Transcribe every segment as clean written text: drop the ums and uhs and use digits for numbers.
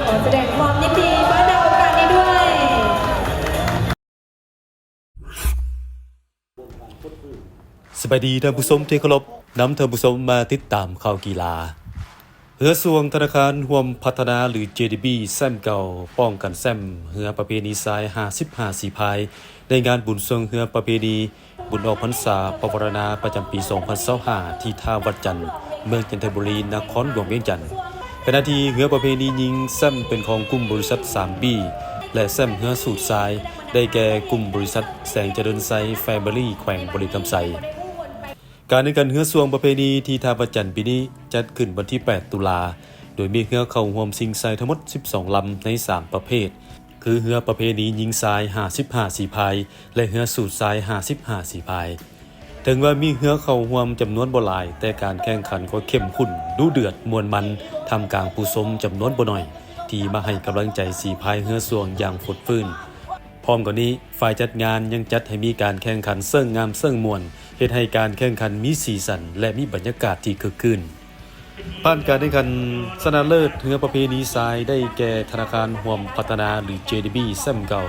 ขอแสดงความยินดีมาในโอกาสนี้ด้วย สวัสดีท่านผู้ชมที่เคารพนำท่านผู้ชมมาติดตามข่าวกีฬาเรือกระทรวงธนาคารร่วมพัฒนาหรือ JDB แซมเก่าป้องกันแซมเรือประเพณีทราย55สีพายในงานบุญทรงเรือประเพณีบุญออกพรรษาปวารณาประจำปี2025ที่ท่าวัดจันทร์เมืองจันทบุรีนครหลวงเวียงจันทร์ขณะที่เรือประเพณียิงแซมเป็นของกลุ่มบริษัท 3B และแซมเรือสูตรทรายได้แก่กลุ่มบริษัทแสงเจริญไซแฟมิลี่แขวงบริคำไซการในการเฮือสวงประเพณีที่ท่าวัดจันทร์ปีนี้จัดขึ้นวันที่ 8 ตุลาโดยมีเฮือเข้าร่วมชิงทรายทั้งหมด 12 ลำใน 3 ประเภทคือเฮือประเพณียิงทราย55สีพายและเฮือสูตรทราย55สีพายถึงว่ามีเฮือเข้าร่วมจำนวนบ่หลายแต่การแข่งขันก็เข้มข้นดุเดือดมวลมันทำกลางผู้ชมจำนวนบ่น้อยที่มาให้กำลังใจสีพายเฮือสวงอย่างฝุดฟื้นพร้อมกันนี้ฝ่ายจัดงานยังจัดให้มีการแข่งขันเซิ่งงามเซิ่งมวลเฮ็ดให้การแข่งขันมีสีสันและมีบรรยากาศที่คึกคืนผ่านการแข่งขันชนะเลิศเรือประเพณีทรายได้แก่ธนาคารร่วมพัฒนาหรือ JDB แซมเก่า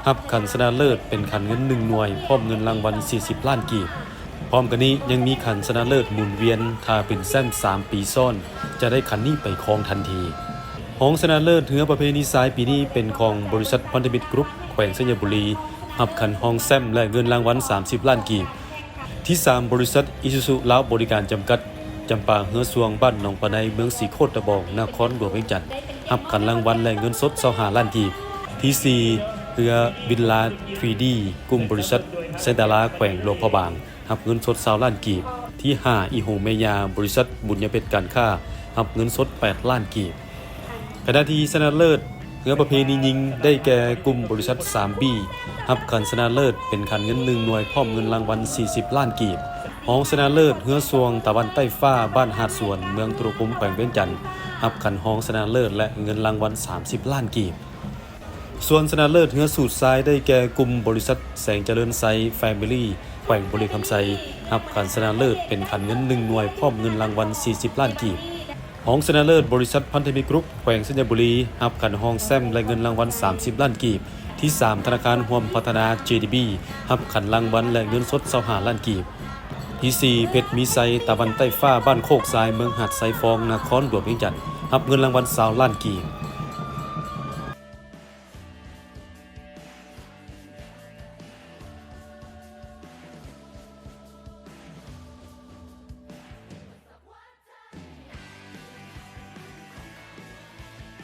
รับขันชนะเลิศเป็นขันเงิน1หน่วยพร้อมเงินรางวัล40ล้านกีบพร้อมกันนี้ยังมีขันชนะเลิศหมุนเวียนถ้าเป็นแซม3ปีซ้อนจะได้ขันนี้ไปครองทันทีของชนะเลิศเรือประเพณีทรายปีนี้เป็นของบริษัทพันธมิตรกรุ๊ปแขวงสัญบุรีรับขันห้องแซมและเงินรางวัล30ล้านกีบที่ 3 บริษัทอิซูซุลาวบริการจำกัดจำปาเฮือสวงบ้านหนองปะไนเมืองสีโคตรบองนครหลวงเวียงจันทร์รับขันรางวัลและเงินสด25ล้านกีบที่ 4 เรือวินลา3D กลุ่มบริษัทเซนตาลาแขวงหลวงพระบางรับเงินสด20ล้านกีบที่ 5 อีโฮเมยาบริษัทบุญญเพชรการค้ารับเงินสด8ล้านกีบขณะที่ชนะเลิศเรือประเพณียิงได้แก่กลุ่มบริษัท 3B รับขันชนะเลิศเป็นขันเงิน1หน่วยพร้อมเงินรางวัล40ล้านกีบห้องชนะเลิศเฮือสวงตะวันใต้ฟ้าบ้านหาดสวนเมืองตรุกุมแขวงเวียงจันทร์รับขันห้องชนะเลิศและเงินรางวัล30ล้านกีบส่วนชนะเลิศเฮือสูตรทรายได้แก่กลุ่มบริษัทแสงเจริญไซแฟมิลี่แขวงบริคำไซรับขันชนะเลิศเป็นขันเงิน1หน่วยพร้อมเงินรางวัล40ล้านกีบห้องชนะเลิศบริษัทพันธมิตรกรุ๊ปแขวงสัญบุรีรับขันห้องแซมและเงินรางวัล30ล้านกีบที่ 3 ธนาคารร่วมพัฒนา JDB รับขันรางวัลและเงินสด25ล้านกีบที่ 4 เพชรมีไซตะวันใต้ฟ้าบ้านโคกทรายเมืองหาดไซฟองนครหลวงเวียงจันทร์รับเงินรางวัล20ล้านกีบ